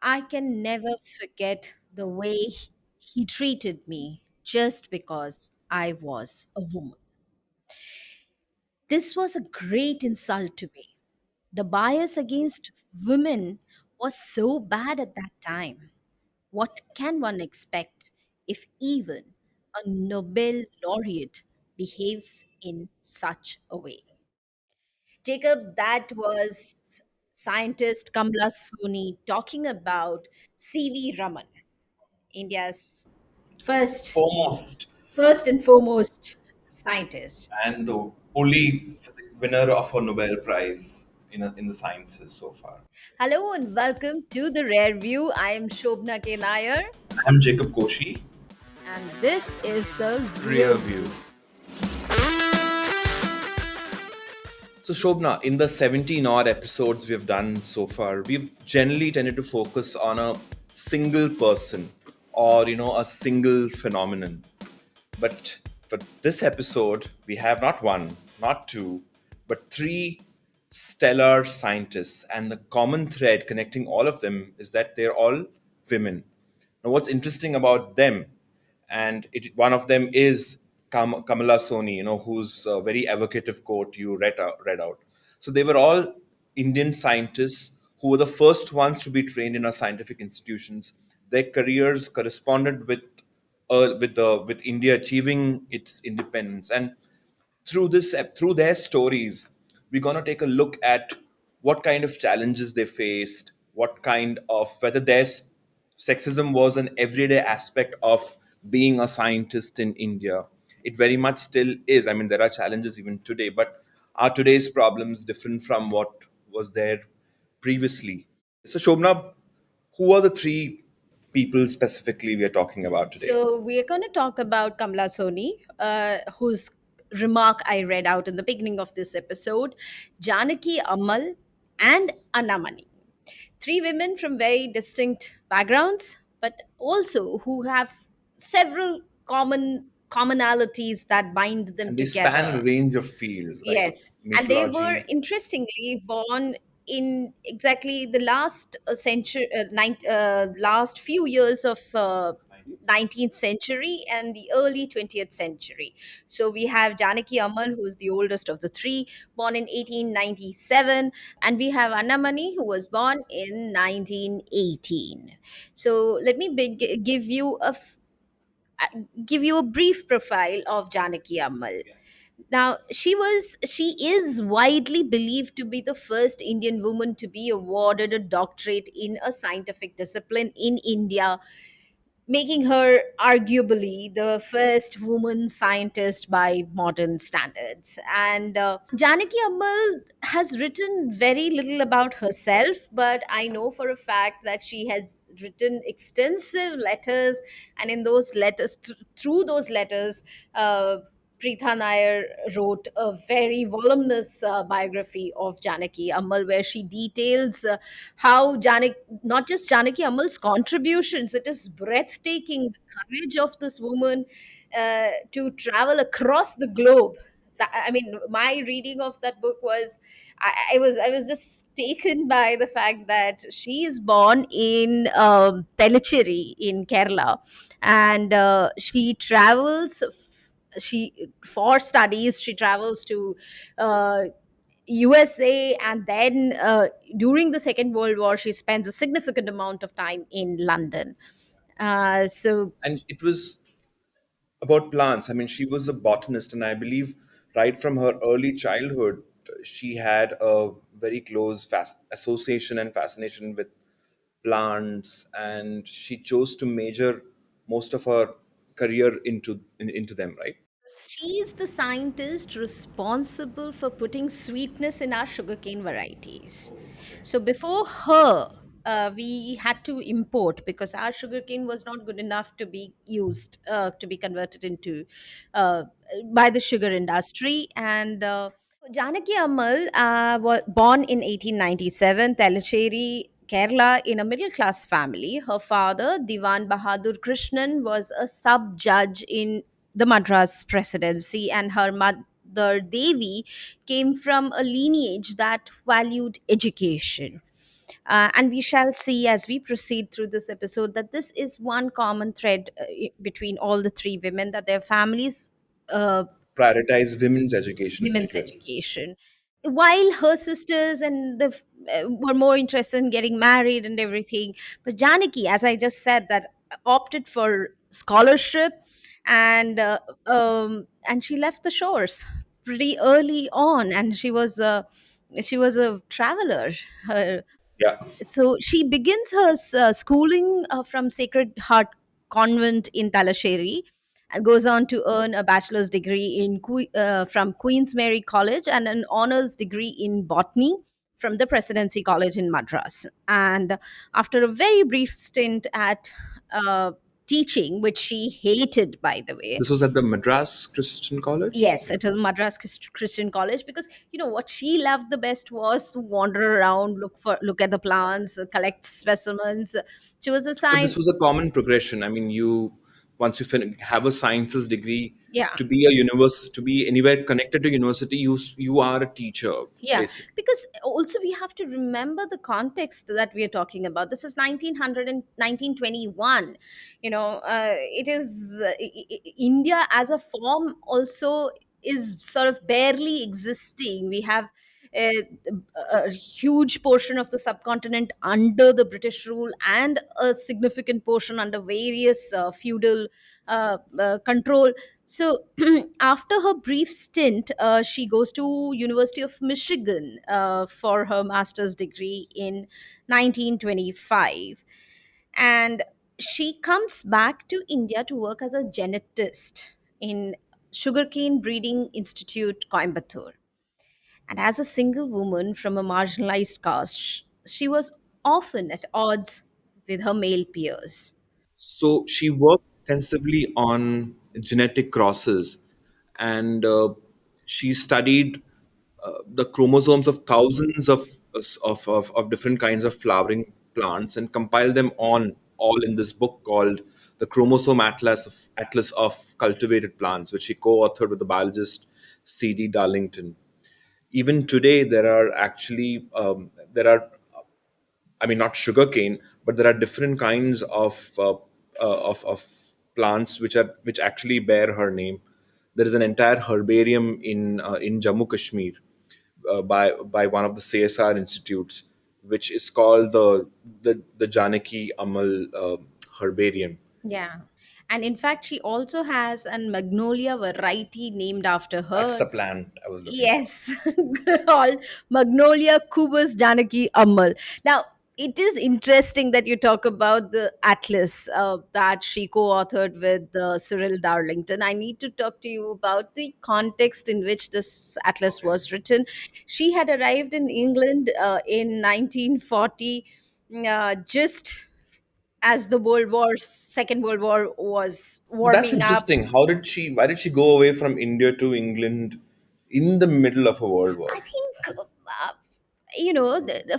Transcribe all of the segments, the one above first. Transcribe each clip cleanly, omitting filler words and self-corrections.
I can never forget the way he treated me just because I was a woman. This was a great insult to me. The bias against women was so bad at that time. What can one expect if even a Nobel laureate behaves in such a way? Jacob, that was scientist Kamala Sohoni talking about C.V. Raman, India's first, Foremost first and foremost scientist. and the only winner of a Nobel Prize in the sciences so far. Hello and welcome to the Rearview. I am Shobna K. Nair, I'm Jacob Koshi. and this is the Real Rearview. View. So, Shobna, in the 17 odd episodes we've done so far, we've generally tended to focus on a single person or, a single phenomenon. But for this episode, we have not one, not two, but three stellar scientists. And the common thread connecting all of them is that they're all women. Now, what's interesting about them, and one of them is Kamala Sohoni, whose very evocative quote you read out. So they were all Indian scientists who were the first ones to be trained in our scientific institutions. Their careers corresponded with India achieving its independence, and through their stories, we're gonna take a look at what kind of challenges they faced, what kind of whether sexism was an everyday aspect of being a scientist in India. It very much still is. I mean, there are challenges even today, but are today's problems different from what was there previously? So, Shobna, who are the three people specifically we are talking about today? So we are going to talk about Kamala Soni, whose remark I read out in the beginning of this episode, Janaki Ammal, and Anamani. Three women from very distinct backgrounds, but also who have several commonalities that bind them And they span a together. range of fields like Yes, and they were meteorology. interestingly born in exactly the last century, last few years of 19th century and the early 20th century. So we have Janaki Ammal, who is the oldest of the three, born in 1897, and we have Annamani, who was born in 1918. So let me give you a brief profile of Janaki Ammal. Now, she is widely believed to be the first Indian woman to be awarded a doctorate in a scientific discipline in India, making her arguably the first woman scientist by modern standards. And Janaki Ammal has written very little about herself, but I know for a fact that she has written extensive letters, and in those letters, through those letters, Preetha Nair wrote a very voluminous biography of Janaki Ammal, where she details how not just Janaki Ammal's contributions, it is breathtaking the courage of this woman to travel across the globe. I mean, my reading of that book was, I was just taken by the fact that she is born in Telacheri in Kerala, and she travels. She for studies. She travels to USA, and then during the Second World War, she spends a significant amount of time in London. So And it was about plants. I mean, she was a botanist, and I believe right from her early childhood, she had a very close association and fascination with plants, and she chose to major most of her career into them, right? she's the scientist responsible for putting sweetness in our sugarcane varieties. So before her, we had to import because our sugarcane was not good enough to be used, to be converted into uh, by the sugar industry. And Janaki Ammal was born in 1897, Telacheri, Kerala, in a middle class family. Her father, Diwan Bahadur Krishnan, was a sub judge in the Madras presidency, and her mother, Devi, came from a lineage that valued education. And we shall see as we proceed through this episode that this is one common thread between all the three women, that their families uh, Prioritize women's education women's particularly. education, while her sisters and were more interested in getting married and everything. But Janaki, as I just said, that opted for scholarship, and she left the shores pretty early on, and she was a traveler. Her Yeah. So she begins her schooling from Sacred Heart Convent in Talasheri, and goes on to earn a bachelor's degree from Queen's Mary College and an honors degree in botany from the Presidency College in Madras. And after a very brief stint at teaching, which she hated, by the way. This was at the Madras Christian College. Yes, at a Madras Christian college, because what she loved the best was to wander around, look at the plants, collect specimens. She was But this assigned, was a common progression. I mean, you once you have a sciences degree, yeah, to be a universe, to be anywhere connected to university, you are a teacher yeah, basically. because also we have to remember the context that we are talking about. This is 1900 and 1921. It is India as a form also is sort of barely existing. We have a, a huge portion of the subcontinent under the British rule, and a significant portion under various feudal control. So after her brief stint, she goes to University of Michigan for her master's degree in 1925, and she comes back to India to work as a genetist in Sugarcane Breeding Institute, Coimbatore. And as a single woman from a marginalized caste, she was often at odds with her male peers. So she worked extensively on genetic crosses, and she studied the chromosomes of thousands of different kinds of flowering plants and compiled them on all in this book called the Chromosome Atlas of Cultivated Plants, which she co-authored with the biologist C.D. Darlington. Even today, there are, I mean, not sugarcane, but there are different kinds of plants which actually bear her name. There is an entire herbarium in Jammu Kashmir by one of the CSR institutes, which is called the Janaki Ammal herbarium. Yeah. And in fact, she also has an magnolia variety named after That's her. the plant I was looking for. Yes, called Magnolia Kubus Janaki Ammal. Now, it is interesting that you talk about the atlas that she co authored with Cyril Darlington. I need to talk to you about the context in which this atlas was written. She had arrived in England in 1940, just as the Second World War was That's warming up. interesting. Why did she go away from India to England in the middle of a world war? I think,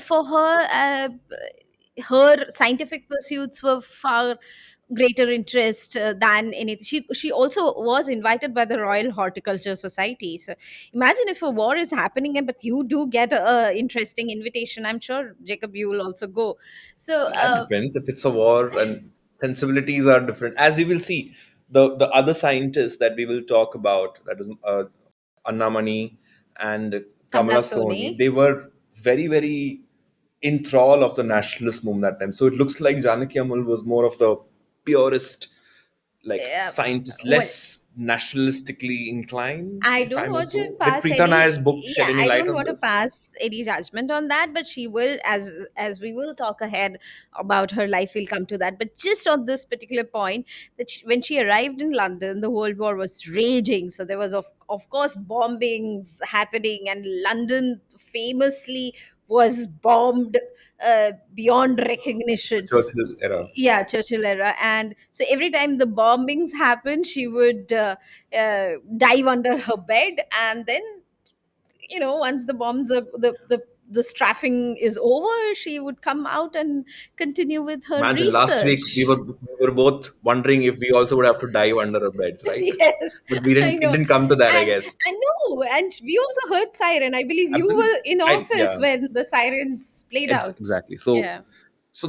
for her, her scientific pursuits were far greater interest than anything. She also was invited by the Royal Horticulture Society. So imagine if a war is happening, but you do get a interesting invitation. I'm sure, Jacob, you will also go. So That depends. If it's a war and sensibilities are different, as we will see, the other scientists that we will talk about, that is Annamani and Kamala Kamala Sohoni, Sohoni, they were very enthrall of the nationalist movement that time. So it looks like Janaki Ammal was more of the purist, like uh, scientist, well, less nationalistically inclined, I if I don't may want to so. Did pass Preeta any, Nayar's book shed yeah, any I light don't on want to this? pass any judgment on that, but she will, as we will talk ahead about her life, we'll come to that. But just on this particular point, that when she arrived in London, the World War was raging. So there was of course bombings happening, and London famously was bombed beyond The recognition. Churchill era. Yeah, Churchill era. And so every time the bombings happened, she would dive under her bed, and then once the bombs are the the strafing is over, she would come out and continue with her Imagine last week research. we were both wondering if we also would have to dive under our beds, right? Yes, But we I didn't. It know. didn't come to that, I And guess. I know, and we also heard siren. I believe you Absolutely. were in office Yeah. when the sirens played out. Exactly. So Yeah.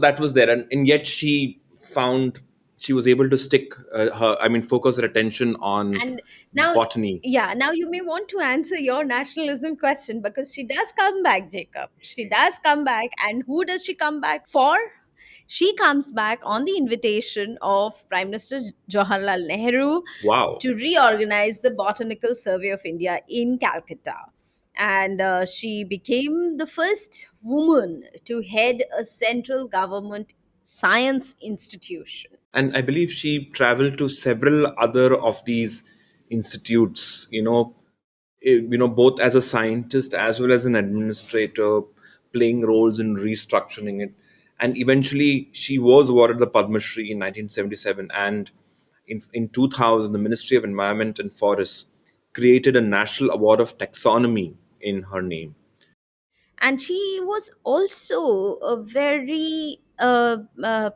that was there, and yet she was able to stick focus her attention on And now, botany. yeah, now you may want to answer your nationalism question, because she does come back, Jacob. She does come back. And who does she come back for? She comes back on the invitation of Prime Minister Jawaharlal Nehru Wow. to reorganize the Botanical Survey of India in Calcutta. And she became the first woman to head a central government science institution. And I believe she traveled to several other of these institutes, both as a scientist as well as an administrator, playing roles in restructuring it. And eventually she was awarded the Padma Shri in 1977. And in 2000 the Ministry of Environment and Forests created a national award of taxonomy in her name. And she was also a very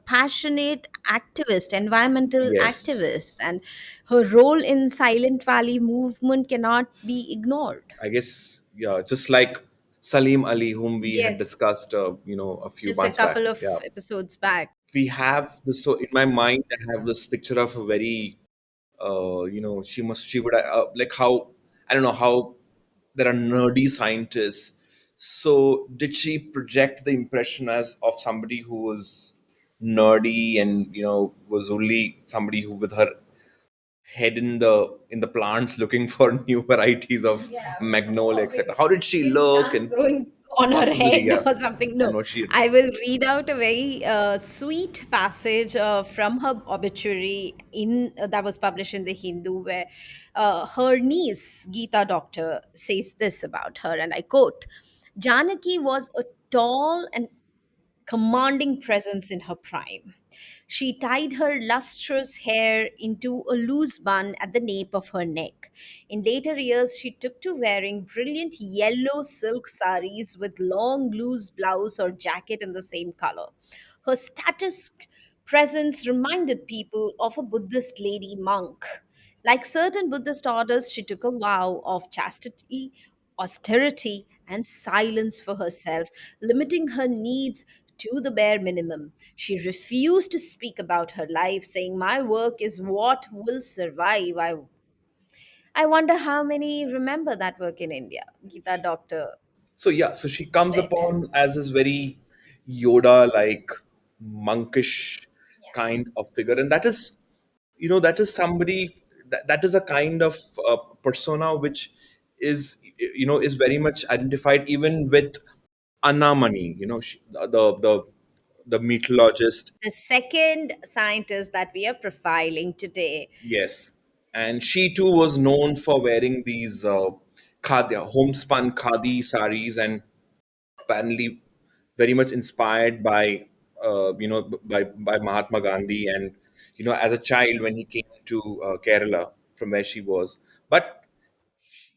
passionate activist, environmental Yes, activist, and her role in Silent Valley movement cannot be ignored. I guess, yeah, just like Salim Ali, whom we had Yes, discussed, a few just a months back. couple of Yeah, episodes back. we have this. So in my mind, I have this picture of a very, she would like how, I don't know how there are nerdy scientists. So did she project the impression as of somebody who was nerdy and was only somebody who with her head in the plants looking for new varieties of Yeah, magnolia, or etc. How did she with look? plants And growing on her possibly, head yeah, or something. and No, was she? I will read out a very sweet passage from her obituary that was published in the Hindu, where her niece Geeta Doctor says this about her, and I quote: "Janaki was a tall and commanding presence in her prime. She tied her lustrous hair into a loose bun at the nape of her neck. In later years, she took to wearing brilliant yellow silk saris with long, loose blouse or jacket in the same color. Her status presence reminded people of a Buddhist lady monk. Like certain Buddhist orders, she took a vow of chastity, austerity, and silence for herself, limiting her needs to the bare minimum. She refused to speak about her life, saying, "My work is what will survive." I wonder how many remember that work in India, Geeta Doctor So yeah, so she comes said. upon as this very Yoda-like, monkish kind of figure, and that is somebody that is a kind of persona which is very much identified even with Anamani. The meteorologist. The second scientist that we are profiling today. Yes, and she too was known for wearing these homespun khadi saris, and apparently very much inspired by by Mahatma Gandhi, and as a child when he came to Kerala from where she was. But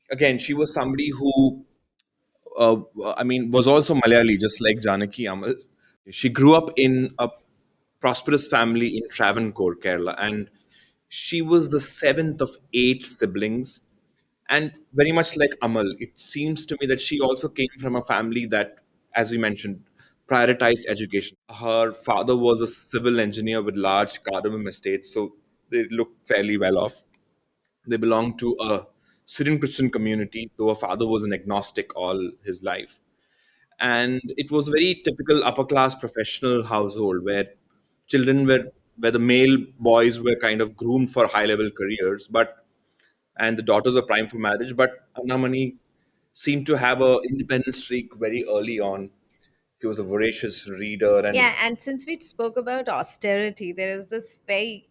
again, she was somebody who uh, was also Malayali, just like Janaki Ammal. She grew up in a prosperous family in Travancore, Kerala, and she was the seventh of eight siblings. And very much like Amal, it seems to me that she also came from a family that, as we mentioned, prioritized education. Her father was a civil engineer with large cardamom estates, so they looked fairly well off. They belonged to a Syrian Christian community, though her father was an agnostic all his life. And it was a very typical upper class professional household where children were where the male boys were kind of groomed for high level careers, but and the daughters are prime for marriage. But Annamani seemed to have a independent streak very early on. He was a voracious reader, and Yeah, and since we spoke about austerity, there is this very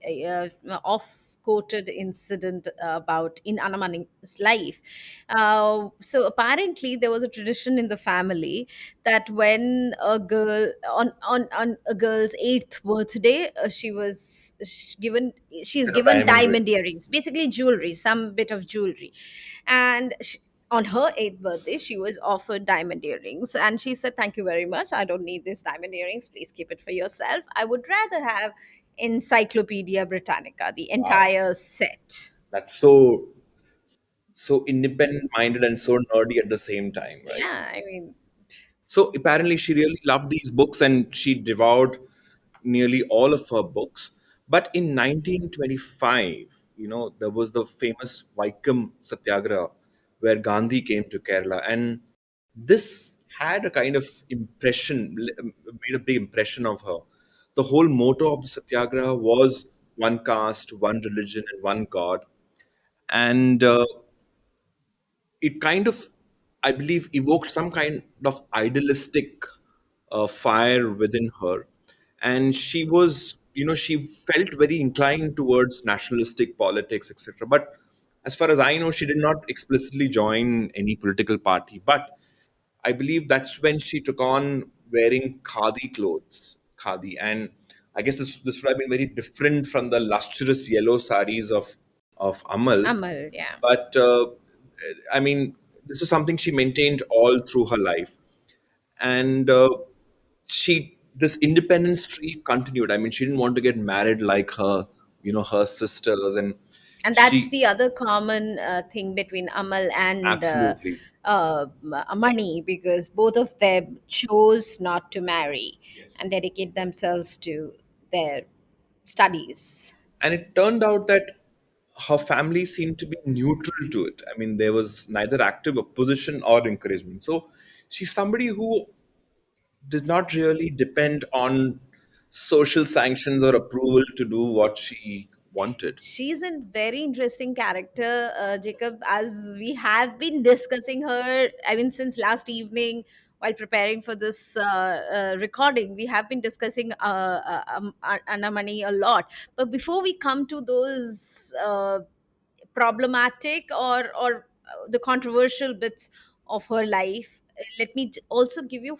off-quoted incident about in Anamani's life. So apparently, there was a tradition in the family that when a girl on a girl's eighth birthday, she's you know, given diamond ring. diamond earrings, basically jewelry, some bit of jewelry, and on her 8th birthday, she was offered diamond earrings, and she said, "Thank you very much. I don't need these diamond earrings. Please keep it for yourself. I would rather have Encyclopedia Britannica, the Wow, entire set." that's so independent minded and so nerdy at the same time, right? Yeah, I mean, So apparently, she really loved these books and she devoured nearly all of her books. But in 1925, there was the famous Vaikam Satyagraha where Gandhi came to Kerala. And this had a kind of made a big impression of her. The whole motto of the Satyagraha was one caste, one religion, and one God. And it kind of, I believe, evoked some kind of idealistic fire within her. And she felt very inclined towards nationalistic politics, etc. But as far as I know, she did not explicitly join any political party. But I believe that's when she took on wearing khadi clothes, khadi. And I guess this would have been very different from the lustrous yellow saris of Amal. Amal, yeah. But I mean, this is something she maintained all through her life. And she this independence streak continued. I mean, she didn't want to get married like her sisters. And And that's she the other common thing between Amal and absolutely. Mani, because both of them chose not to marry and dedicate themselves to their studies. And it turned out that her family seemed to be neutral to it. I mean, there was neither active opposition or encouragement. So she's somebody who does not really depend on social sanctions or approval to do what she wanted. She's a very interesting character, Jacob, as we have been discussing her. I mean, since last evening, while preparing for this recording, we have been discussing Anamani a lot. But before we come to those problematic or the controversial bits of her life, let me also give you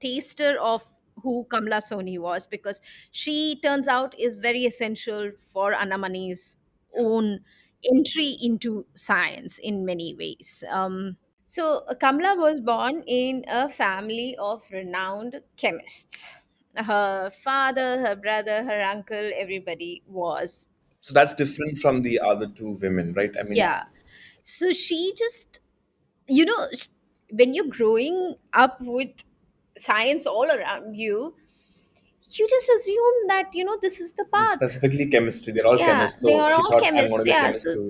taster of who Kamala Soni was, because she turns out is very essential for Anamani's own entry into science in many ways. Kamala was born in a family of renowned chemists. Her father, her brother, her uncle, everybody was. So that's different from the other two women, right? I mean, Yeah. So she just, you know, when you're growing up with science all around you, you just assume that, this is the and path. specifically chemistry, they're all Yeah, chemists. they So are she all thought, I'm going chemists. to be a Yeah, chemist so, too.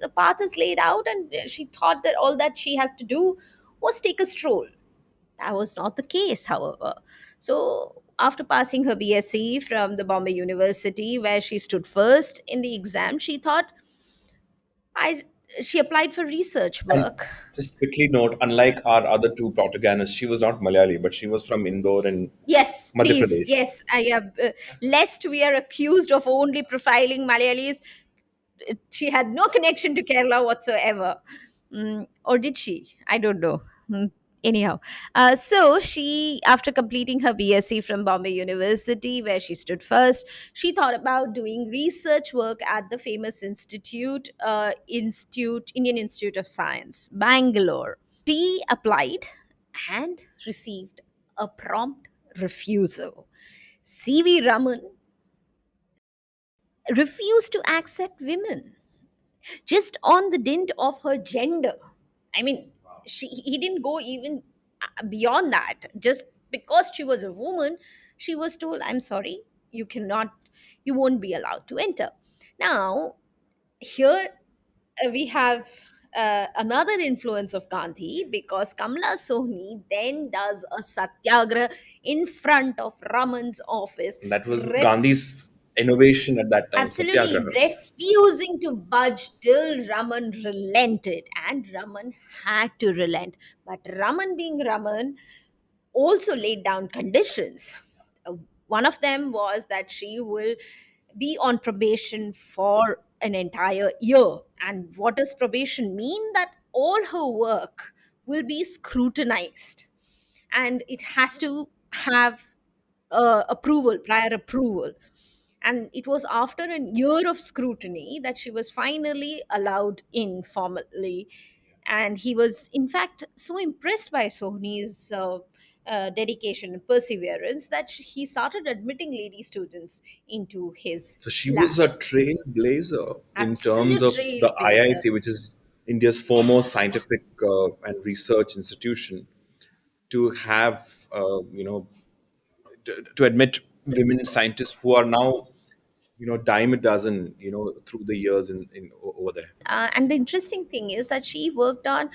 the path is laid out, and she thought that all that she has to do was take a stroll. That was not the case, however. So, after passing her BSc from the Bombay University, where she stood first in the exam, she thought, I she applied for research And work. just quickly note, unlike our other two protagonists, she was not Malayali, but she was from Indore in Yes, Madhya please. Pradesh. Yes, I have. Lest we are accused of only profiling Malayalis, she had no connection to Kerala whatsoever. Or did she? I don't know. Anyhow, so she, after completing her BSc from Bombay University, where she stood first, she thought about doing research work at the famous Indian Institute of Science, Bangalore. She applied and received a prompt refusal. C.V. Raman refused to accept women just on the dint of her gender. I mean, he didn't go even beyond that. Just because she was a woman, she was told, "I'm sorry, you cannot, you won't be allowed to enter." Now, here we have another influence of Gandhi, because Kamala Sohni then does a satyagraha in front of Raman's office, And that was ref- Gandhi's innovation at that time, absolutely Satyagraha. refusing to budge till Raman relented. And Raman had to relent. But Raman, being Raman, also laid down conditions. Uh, One of them was that she will be on probation for an entire year. And what does probation mean? That all her work will be scrutinized, and it has to have approval, prior approval. And it was after a year of scrutiny that she was finally allowed in formally. And he was, in fact, so impressed by Sohni's dedication and perseverance that he started admitting lady students into his So she was lab. a trailblazer in terms Absolute of the trailblazer. IIC, which is India's foremost scientific and research institution, to have, to admit women scientists who are now, dime a dozen, through the years over there. And the interesting thing is that she worked on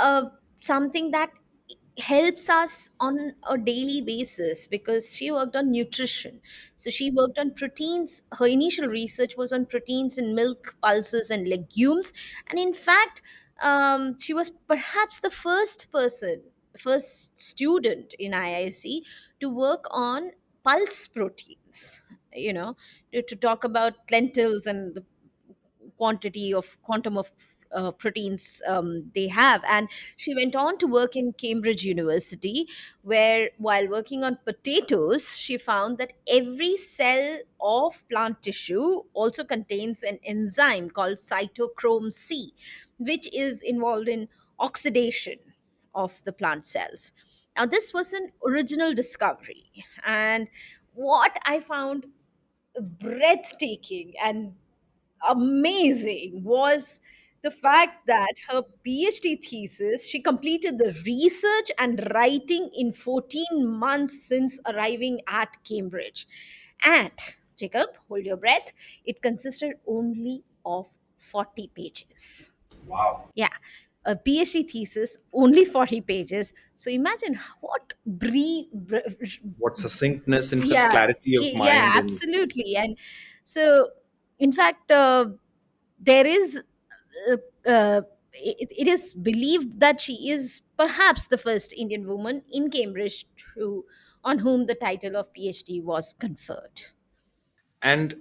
uh, something that helps us on a daily basis, because she worked on nutrition. So she worked on proteins. Her initial research was on proteins in milk, pulses, and legumes. And in fact, she was perhaps the first student in IIC to work on pulse proteins. To talk about lentils and the quantum of proteins they have. And she went on to work in Cambridge University, where while working on potatoes, she found that every cell of plant tissue also contains an enzyme called cytochrome C, which is involved in oxidation of the plant cells. Now, this was an original discovery, and what I found breathtaking and amazing was the fact that her PhD thesis, she completed the research and writing in 14 months since arriving at Cambridge. And, Jacob, hold your breath, it consisted only of 40 pages. Wow. Yeah, a PhD thesis, only 40 pages. So imagine what What succinctness and such yeah, clarity of yeah, mind. And absolutely. And so, in fact, there is uh, it is believed that she is perhaps the first Indian woman in Cambridge on whom the title of PhD was conferred. and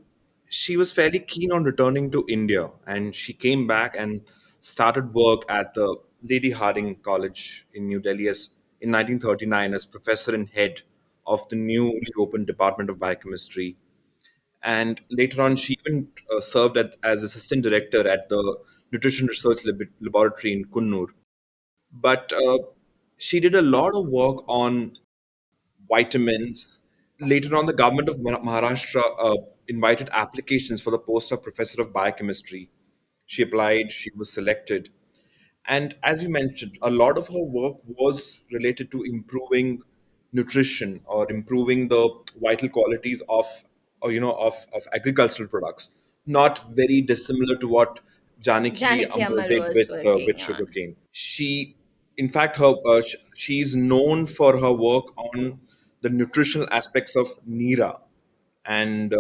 she was fairly keen on returning to India, and she came back and started work at the Lady Hardinge College in New Delhi in 1939 as professor and head of the newly opened Department of Biochemistry. And later on, she even served as assistant director at the Nutrition Research Laboratory in Kunnur. But she did a lot of work on vitamins. Later on, the government of Maharashtra invited applications for the post of professor of biochemistry. She applied, she was selected. And as you mentioned, a lot of her work was related to improving nutrition or improving the vital qualities of, of agricultural products. Not very dissimilar to what Janaki Janaki Ammal Ammal did was with working on. sugarcane. She, in fact, she's known for her work on the nutritional aspects of Nira, and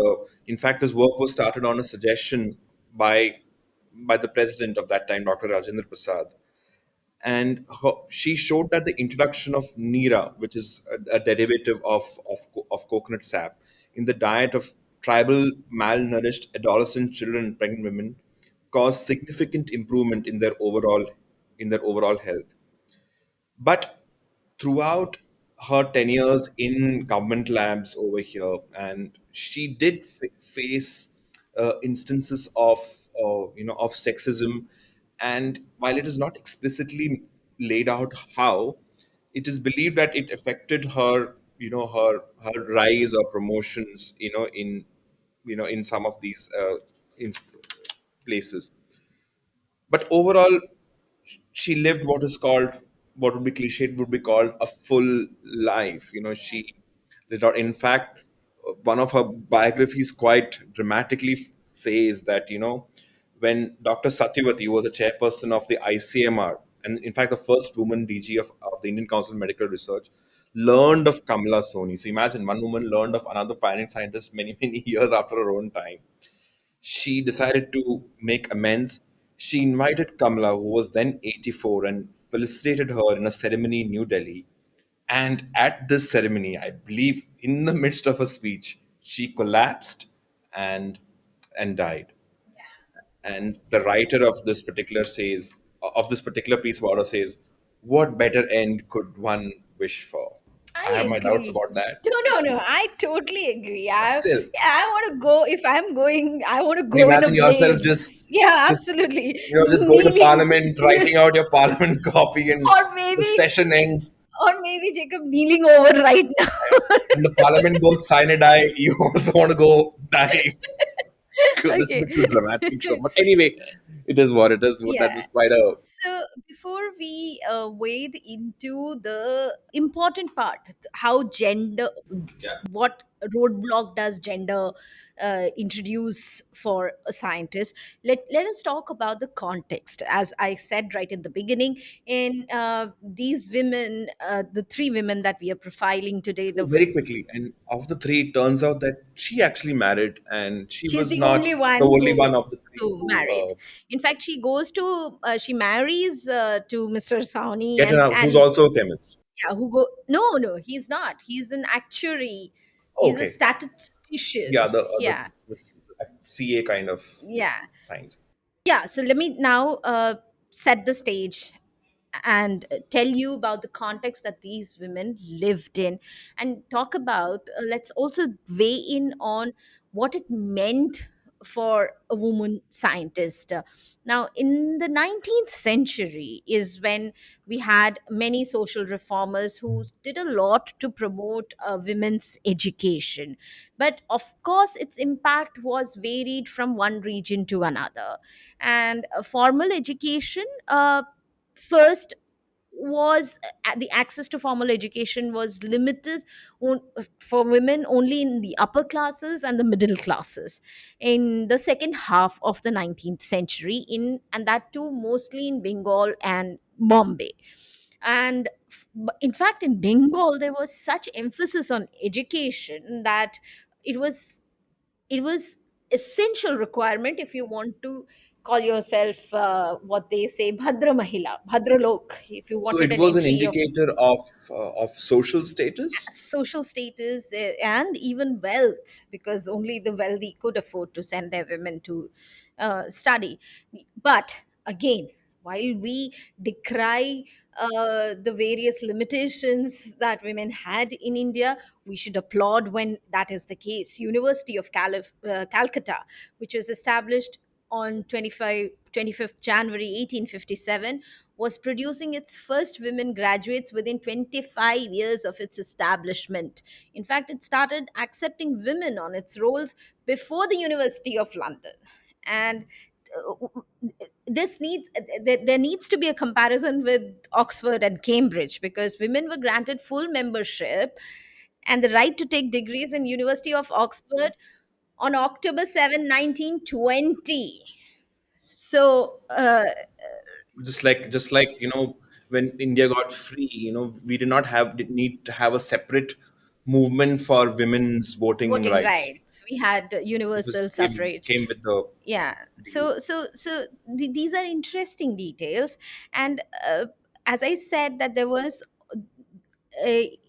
in fact, this work was started on a suggestion by by the president of that time, Dr. Rajendra Prasad. And she showed that the introduction of Nira, which is a derivative of coconut sap, in the diet of tribal malnourished adolescent children and pregnant women caused significant improvement in their overall health. But throughout her tenures in government labs over here, and she did face instances of of sexism. And while it is not explicitly laid out how, it is believed that it affected her, her rise or promotions, in some of these in places. But overall, she lived what is called, what would be cliched, would be called a full life. She did not, in fact, one of her biographies quite dramatically says that, when Dr. Satyavati was a chairperson of the ICMR, and in fact the first woman DG of the Indian Council of Medical Research, learned of Kamala Sohoni. So imagine, one woman learned of another pioneering scientist many many years after her own time. She decided to make amends. She invited Kamala, who was then 84, and felicitated her in a ceremony in New Delhi. And at this ceremony, I believe in the midst of a speech, she collapsed and died. And the writer of this particular piece about her says, "What better end could one wish for?" I I have my doubts agree. about that. No, no, no. I totally agree. But still, Yeah, I want to go. If I'm going, I want to can you go in a imagine yourself blaze. Yeah, just absolutely. just going to Kneeling, Parliament, writing out your Parliament copy, and or the maybe, session ends, Jacob kneeling over right now. and the Parliament goes sign a die. You also want to go die. God, that's a bit too dramatic. Okay. Sure. But anyway, it is what it is. That Yeah. was quite a So before we wade into the important part, how gender, what roadblock does gender introduce for a scientist? Let us talk about the context. As I said right in the beginning, in these women, the three women that we are profiling today, very quickly. And of the three, it turns out that she actually married, and she she's was the not only the one only one of the three who who married. In fact, she marries to Mr. Sahni, get her, who's and also a chemist. yeah, who go no, no, he's not. He's an actuary. He's a Okay, statistician. yeah, Yeah, the CA kind of yeah, science. yeah. So let me now set the stage and tell you about the context that these women lived in, and talk about, let's also weigh in on what it meant for a woman scientist. Now, in the 19th century is when we had many social reformers who did a lot to promote women's education, but of course its impact was varied from one region to another. And formal education, first was the access to formal education was limited for women only in the upper classes and the middle classes in the second half of the 19th century, and that too mostly in Bengal and Bombay. And in fact, in Bengal there was such emphasis on education that it was it was essential requirement if you want to call yourself, what they say, bhadra mahila, bhadra lok, if you So wanted it an was an entry of indicator of social status. social status, and even wealth, because only the wealthy could afford to send their women to study. But again, while we decry the various limitations that women had in India, we should applaud when that is the case. University of Calcutta, which was established on 25th January 1857, was producing its first women graduates within 25 years of its establishment. In fact, it started accepting women on its rolls before the University of London. And this needs there needs to be a comparison with Oxford and Cambridge, because women were granted full membership and the right to take degrees in University of Oxford on October 7, 1920. So Just like when India got free, we did not have did need to have a separate movement for women's voting voting rights. rights, we had It universal just came suffrage. came with the Yeah, deal. these are interesting details. And as I said, that there was a,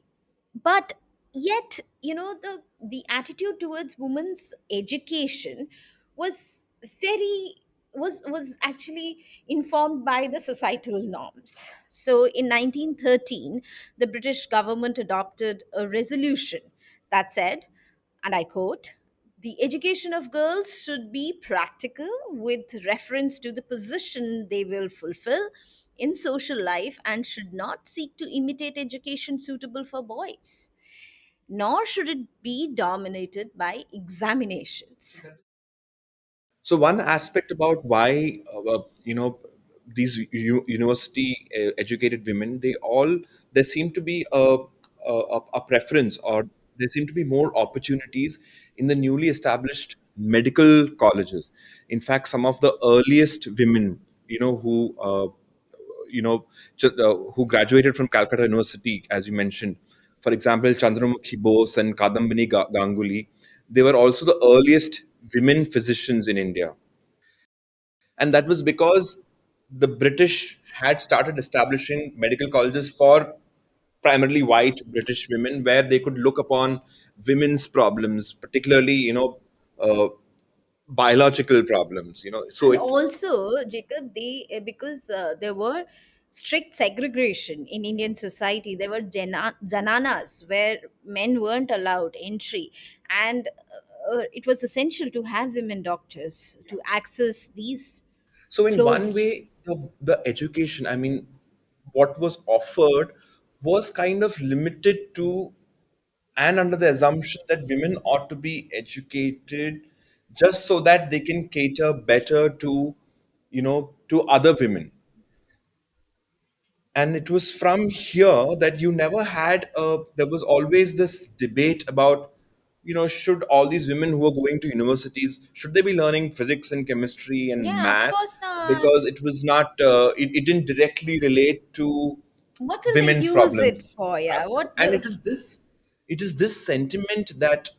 but yet, the attitude towards women's education was very was actually informed by the societal norms. So in 1913, the British government adopted a resolution that said, and I quote, the education of girls should be practical with reference to the position they will fulfill in social life, and should not seek to imitate education suitable for boys, nor should it be dominated by examinations. So one aspect about why these university educated women, there seem to be a preference, or there seem to be more opportunities in the newly established medical colleges. In fact, some of the earliest women who graduated from Calcutta University, as you mentioned, for example, Chandramukhi Bose and Kadambini Ganguly, they were also the earliest women physicians in India. And that was because the British had started establishing medical colleges for primarily white British women, where they could look upon women's problems, particularly, uh, biological problems. So And it also, Jacob, they because there were strict segregation in Indian society. There were jananas where men weren't allowed entry, and it was essential to have women doctors to access these So in one closed. way, the education, I mean, what was offered was kind of limited to, and under the assumption that women ought to be educated just so that they can cater better to, to other women. And it was from here that you never had a, there was always this debate about, should all these women who are going to universities, should they be learning physics and chemistry and Yeah, of math? course not. Because it was not, it didn't directly relate to What will they women's use it problems. for? Yeah, what And will. it is this sentiment that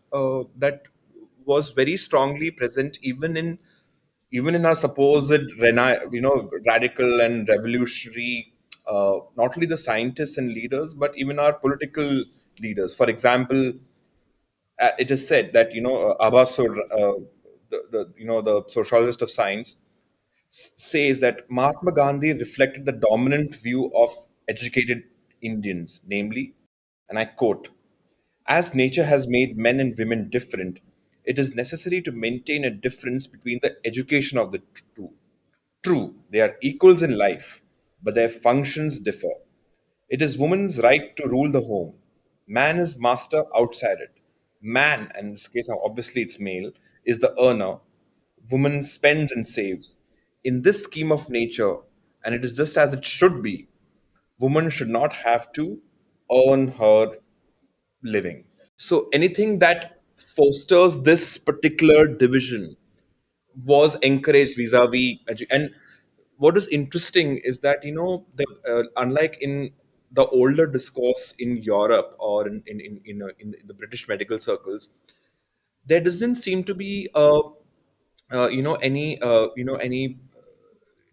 was very strongly present even in our supposed radical and revolutionary, not only the scientists and leaders, but even our political leaders. For example, it is said that Abbasur, the sociologist of science, says that Mahatma Gandhi reflected the dominant view of educated Indians, namely, and I quote, as nature has made men and women different, it is necessary to maintain a difference between the education of the two. True, they are equals in life, but their functions differ. It is woman's right to rule the home. Man is master outside it. Man, and in this case, obviously it's male, is the earner. Woman spends and saves. In this scheme of nature, and it is just as it should be, woman should not have to earn her living. So anything that fosters this particular division was encouraged vis-a-vis and what is interesting is that unlike in the older discourse in Europe or in the British medical circles, there doesn't seem to be any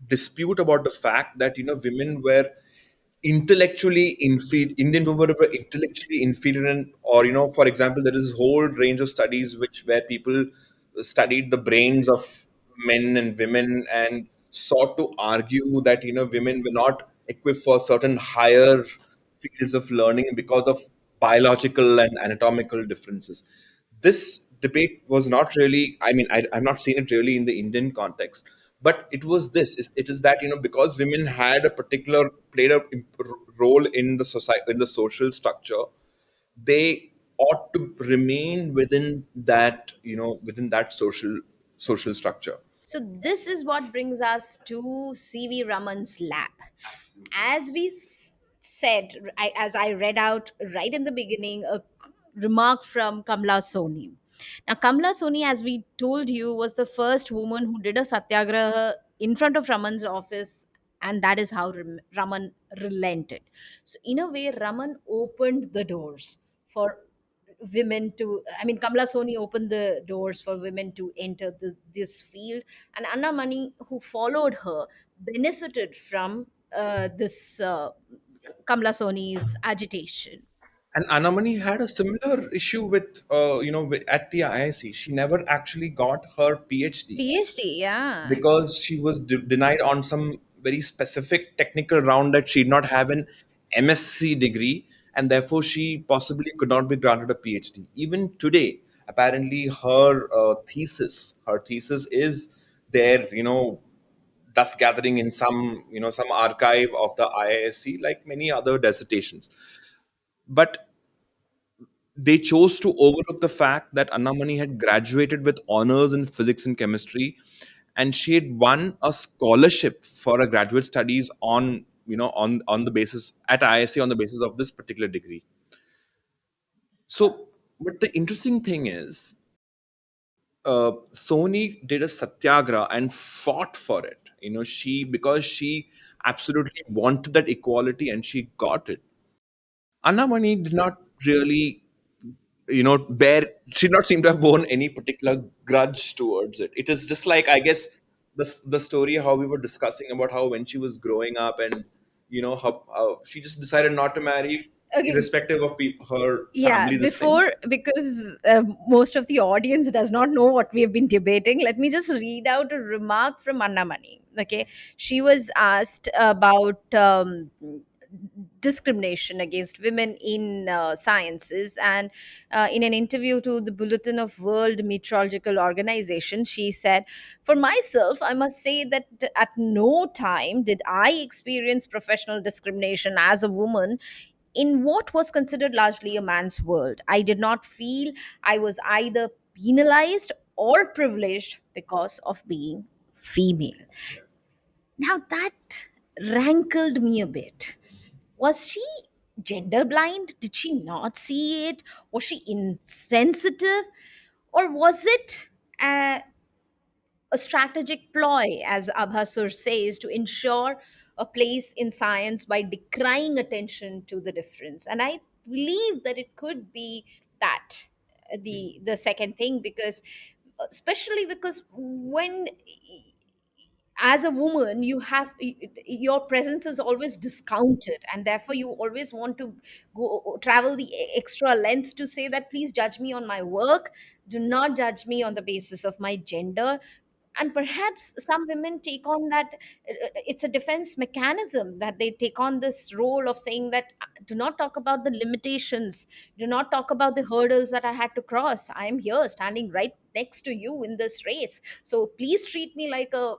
dispute about the fact that women were intellectually inferior. Indian women were intellectually inferior, or for example, there is a whole range of studies where people studied the brains of men and women and sought to argue that women were not equipped for certain higher fields of learning because of biological and anatomical differences. This debate was not really, I mean, I've not seen it really in the Indian context, but it is that because women had a particular played a role in the society, in the social structure, they ought to remain within that social structure. So this is what brings us to C.V. Raman's lab. As we said, as I read out right in the beginning, a remark from Kamala Sohoni. Now, Kamala Sohoni, as we told you, was the first woman who did a satyagraha in front of Raman's office, and that is how Raman relented. So, in a way, Raman opened the doors for women to, I mean, Kamala Soni opened the doors for women to enter this field, and Anna Mani, who followed her, benefited from this Kamala Soni's agitation. And Anamani had a similar issue with, at the IIC. She never actually got her PhD PhD, yeah. because she was denied on some very specific technical round that she did not have an MSc degree, and therefore she possibly could not be granted a PhD. Even today, apparently, her thesis is there, dust gathering in some archive of the IISc, like many other dissertations. But they chose to overlook the fact that Annamani had graduated with honors in physics and chemistry, and she had won a scholarship for a graduate studies on the basis at ISC on the basis of this particular degree. So, but the interesting thing is, Sony did a satyagraha and fought for it. Because she absolutely wanted that equality and she got it. Annamani did not really bear she did not seem to have borne any particular grudge towards it. It is just like, I guess, the story how we were discussing about how when she was growing up and how she just decided not to marry. Okay, irrespective of her yeah, family, this thing. before, because most of the audience does not know what we have been debating, let me just read out a remark from Anna Mani. Okay, she was asked about discrimination against women in sciences, and in an interview to the Bulletin of World Meteorological Organization, she said, "For myself, I must say that at no time did I experience professional discrimination as a woman in what was considered largely a man's world. I did not feel I was either penalized or privileged because of being female." Now that rankled me a bit. Was she gender blind? Did she not see it? Was she insensitive? Or was it a strategic ploy, as Abhasur says, to ensure a place in science by decrying attention to the difference? And I believe that it could be that the second thing, because especially because when as a woman you have your presence is always discounted, and therefore you always want to go travel the extra length to say that please judge me on my work, do not judge me on the basis of my gender. And perhaps some women take on that, it's a defense mechanism that they take on this role of saying that do not talk about the limitations, do not talk about the hurdles that I had to cross. I am here standing right next to you in this race, so please treat me like a,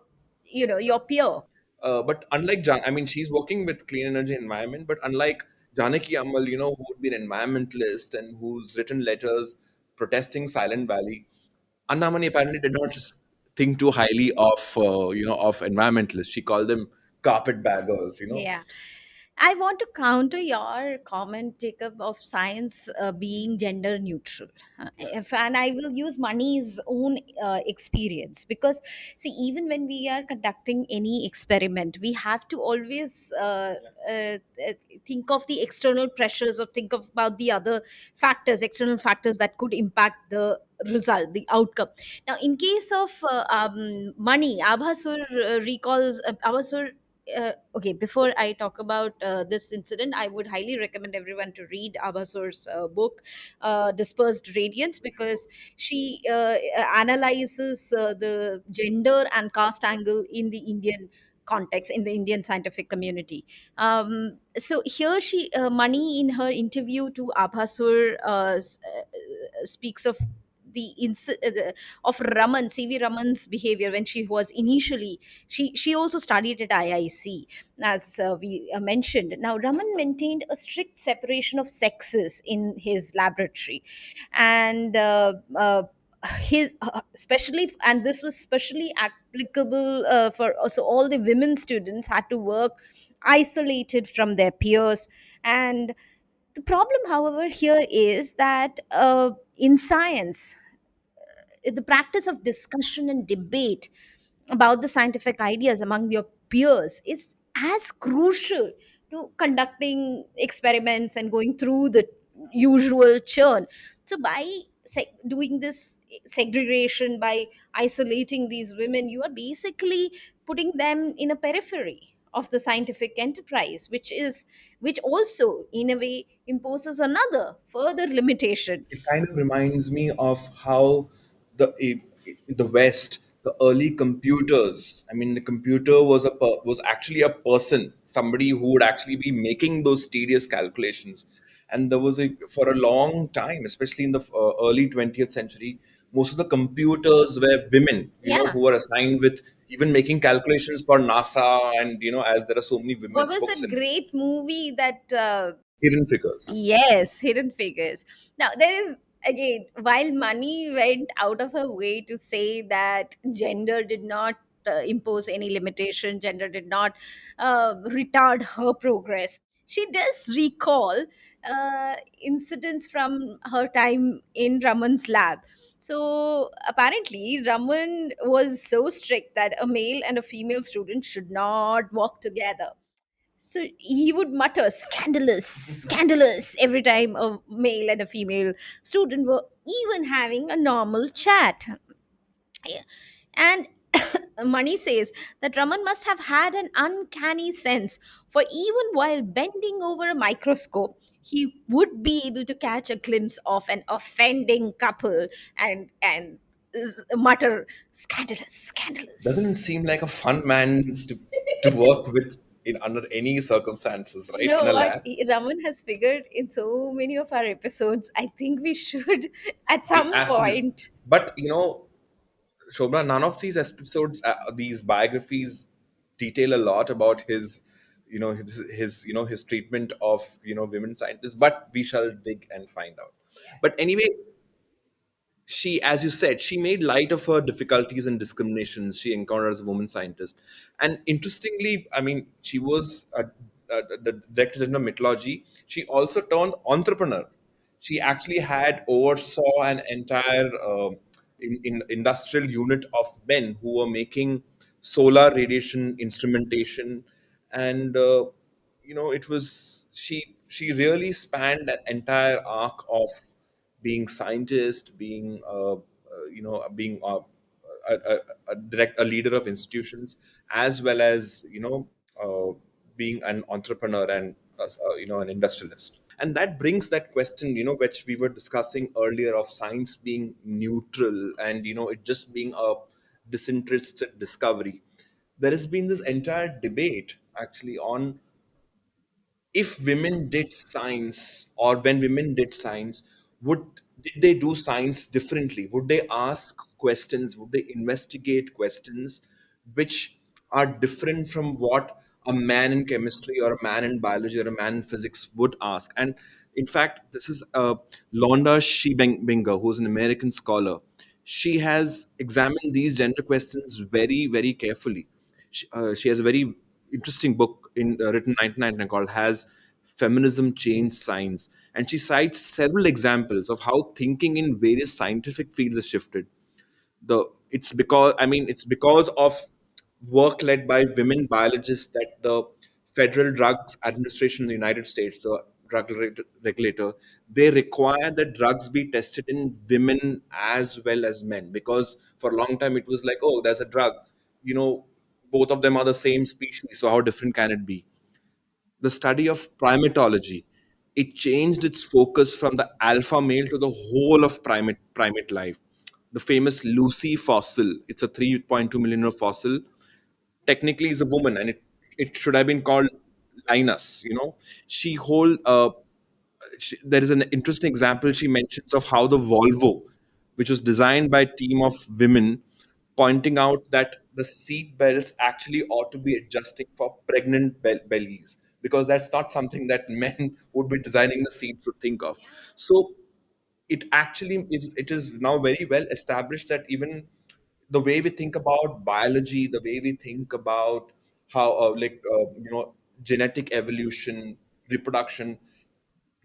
your peer. But unlike I mean, she's working with clean energy environment, but unlike Janaki Ammal, who would be an environmentalist and who's written letters protesting Silent Valley, Annamani apparently did not think too highly of, of environmentalists. She called them carpetbaggers. Yeah. I want to counter your comment, Jacob, of science being gender neutral. And I will use money's own experience, because, see, even when we are conducting any experiment, we have to always think of the external pressures, or think of about the other factors, external factors that could impact the result, the outcome. Now, in case of money, Abhasur okay, before I talk about this incident, I would highly recommend everyone to read Abasur's book, Dispersed Radiance, because she analyzes the gender and caste angle in the Indian context, in the Indian scientific community. So here Mani, in her interview to Abhasur, speaks of of Raman, CV Raman's behavior when she was initially, she also studied at IIC, as we mentioned. Now, Raman maintained a strict separation of sexes in his laboratory, and his especially, and this was specially applicable for also all the women students had to work isolated from their peers. And the problem, however, here is that in science, the practice of discussion and debate about the scientific ideas among your peers is as crucial to conducting experiments and going through the usual churn. So by doing this segregation, by isolating these women, you are basically putting them in a periphery of the scientific enterprise, which also in a way imposes another further limitation. It kind of reminds me of how the West, the early computers. I mean, the computer was was actually a person, somebody who would actually be making those tedious calculations. And there was for a long time, especially in the early 20th century, most of the computers were women, Yeah. who were assigned with even making calculations for NASA, and as there are so many What women was books that and great movie that hidden figures. yes, Hidden Figures. Now, there is, again, while Money went out of her way to say that gender did not impose any limitation, gender did not retard her progress, she does recall incidents from her time in Raman's lab. So, apparently, Raman was so strict that a male and a female student should not walk together. So he would mutter scandalous, scandalous every time a male and a female student were even having a normal chat. Yeah. And Mani says that Raman must have had an uncanny sense, for even while bending over a microscope, he would be able to catch a glimpse of an offending couple and mutter, "Scandalous, Doesn't scandalous." seem like a fun man to work with in under any circumstances, You right? In know a what? lab. Raman has figured in so many of our episodes. I think we should, at some Absolutely. point, But Shobra, none of these episodes, these biographies, detail a lot about his, his treatment of women scientists. But we shall dig and find out. But anyway, she, as you said, she made light of her difficulties and discriminations she encountered as a woman scientist. And interestingly, I mean, she was the director general of meteorology. She also turned entrepreneur. She actually had oversaw an entire industrial unit of men who were making solar radiation instrumentation, and it was she really spanned an entire arc of being scientist, being being a leader of institutions, as well as being an entrepreneur and an industrialist. And that brings that question, which we were discussing earlier, of science being neutral and it just being a disinterested discovery. There has been this entire debate actually on if women did science, or when women did science, would did they do science differently? Would they ask questions? Would they investigate questions which are different from what a man in chemistry or a man in biology or a man in physics would ask? And in fact, this is Londa Shibenga, who's an American scholar. She has examined these gender questions very, very carefully. She has a very interesting book written 1999 called "Has Feminism Changed Science?" And she cites several examples of how thinking in various scientific fields has shifted. It's because of work led by women biologists that the Federal Drugs Administration in the United States, the regulator, they require that drugs be tested in women as well as men, because for a long time it was like, oh, there's a drug, you know both of them are the same species, so how different can it be? The study of primatology, it changed its focus from the alpha male to the whole of primate life. The famous Lucy fossil, it's a 3.2 million year fossil, technically is a woman, and it should have been called Linus. She hold there is an interesting example she mentions of how the Volvo, which was designed by a team of women, pointing out that the seat belts actually ought to be adjusting for pregnant bellies, because that's not something that men would be designing the seats to think of. So it is now very well established that even the way we think about biology, the way we think about how genetic evolution, reproduction,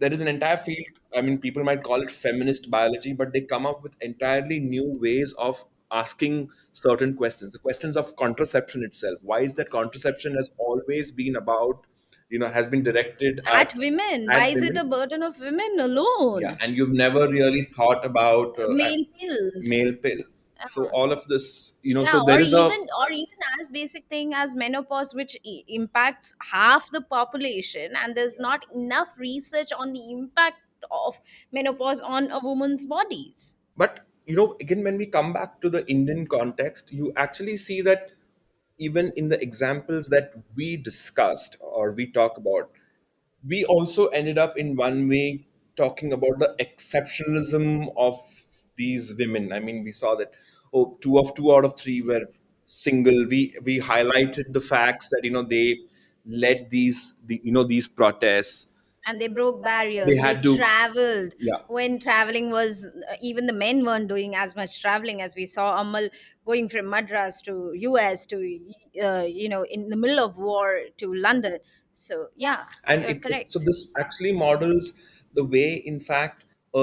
there is an entire field. I mean, people might call it feminist biology, but they come up with entirely new ways of asking certain questions. The questions of contraception itself. Why is that contraception has always been about, has been directed at women. at Why is it women? a burden of women Yeah, alone? and you've never really thought about Male pills. male pills. So all of this, Yeah, so there is a or even as basic thing as menopause, which impacts half the population, and there's not enough research on the impact of menopause on a woman's bodies. But again, when we come back to the Indian context, you actually see that even in the examples that we discussed or we talk about, we also ended up in one way talking about the exceptionalism of these women. I mean, we saw that, oh, two out of three were single. We highlighted the facts that they led these protests. And they broke They barriers, they had to, traveled yeah. when traveling was even the men weren't doing as much traveling, as we saw Amal going from Madras to US to in the middle of war to London. So yeah, And you're so correct. this actually models the way, in fact, the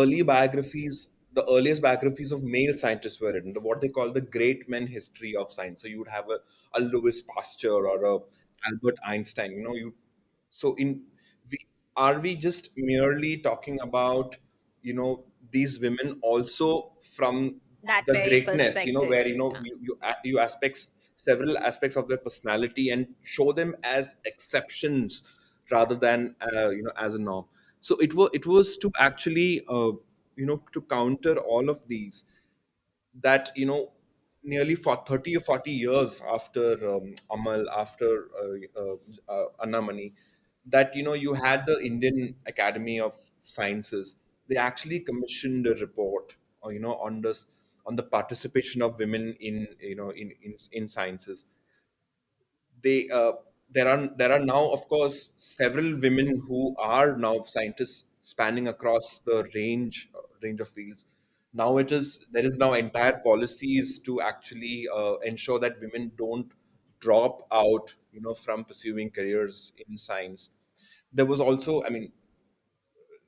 earliest biographies of male scientists were written, what they call the great men history of science. So you would have a Louis Pasteur or a Albert Einstein. So we, are we just merely talking about these women also from That the very greatness, perspective. where you aspects several aspects of their personality and show them as exceptions rather than as a norm. So it was to actually to counter all of these, that nearly for 30 or 40 years after Amal, after Annamani, that you had the Indian Academy of Sciences. They actually commissioned a report, on this, on the participation of women in in sciences. they there are now, of course, several women who are now scientists spanning across the range of fields. Now there is now entire policies to actually ensure that women don't drop out from pursuing careers in science. There was also, I mean,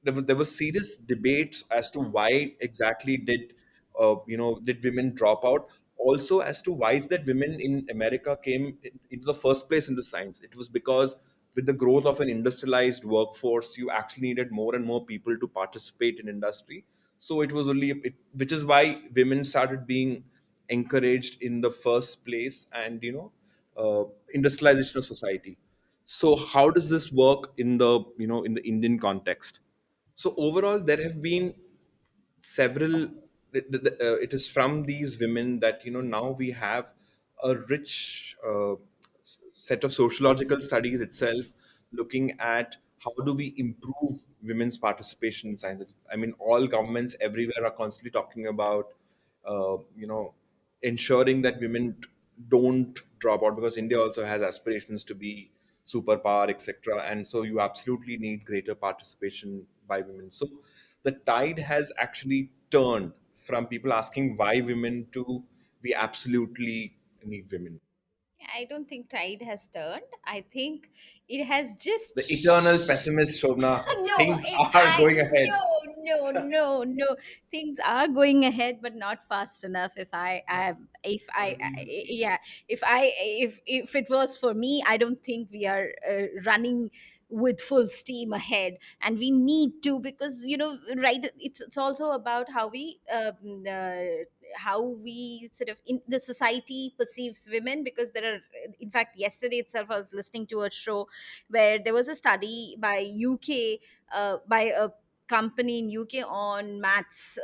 there was serious debates as to why exactly did women drop out. Also, as to why is that women in America came into the first place in the science. It was because with the growth of an industrialized workforce, you actually needed more and more people to participate in industry. So it was which is why women started being encouraged in the first place, and industrialization of society. So how does this work in the in the Indian context? So overall, there have been several. It is from these women that now we have a rich set of sociological studies itself, looking at how do we improve women's participation in science. I mean, all governments everywhere are constantly talking about uh, you know ensuring that women don't drop out, because India also has aspirations to be superpower, etc. And so you absolutely need greater participation by women. So the tide has actually turned from people asking why women to we absolutely need women. I don't think tide has turned. I think it has just The eternal pessimist, Shobna, no, things are going ahead. no. Things are going ahead, but not fast enough. If yeah, if it was for me, I don't think we are running with full steam ahead, and we need to, because right, it's also about how we sort of in the society perceives women, because there are, in fact, yesterday itself I was listening to a show where there was a study by UK, by a company in UK on maths,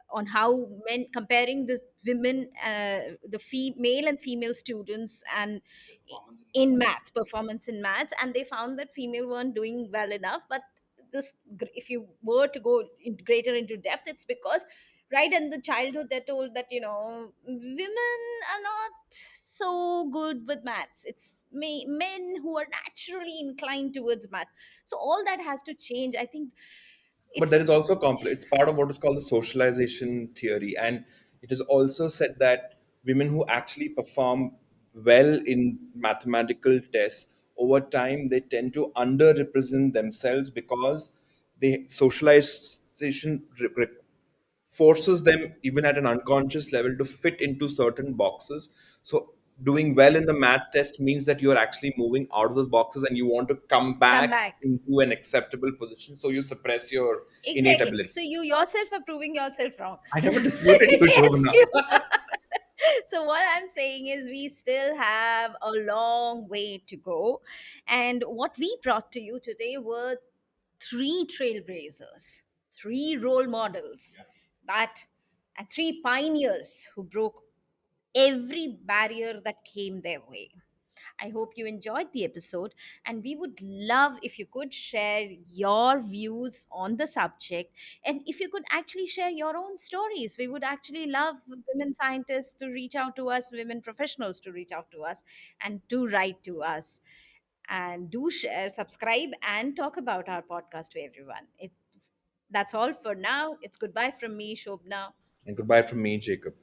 on how men, comparing the women, the male and female students, and in maths, performance in maths, and they found that female weren't doing well enough. But if you were to go greater into depth, it's because right in the childhood they're told that women are not so good with maths. It's men who are naturally inclined towards math. So all that has to change, I think. But It's there is also it's part of what is called the socialization theory, and it is also said that women who actually perform well in mathematical tests, over time they tend to underrepresent themselves, because the socialization forces them, even at an unconscious level, to fit into certain boxes. So doing well in the math test means that you're actually moving out of those boxes and you want to come come back back. into an acceptable position, so you suppress your innate Exactly. ability. So you yourself are proving yourself wrong. I never disputed you, Yes, Shobana. you are. So what I'm saying is we still have a long way to go. And what we brought to you today were three trailblazers, three role models, that and three pioneers who broke every barrier that came their way. I hope you enjoyed the episode, and we would love if you could share your views on the subject, and if you could actually share your own stories. We would actually love women scientists to reach out to us, women professionals to reach out to us, and to write to us. And do share, subscribe, and talk about our podcast to everyone. That's all for now. It's goodbye from me, Shobna. And goodbye from me, Jacob.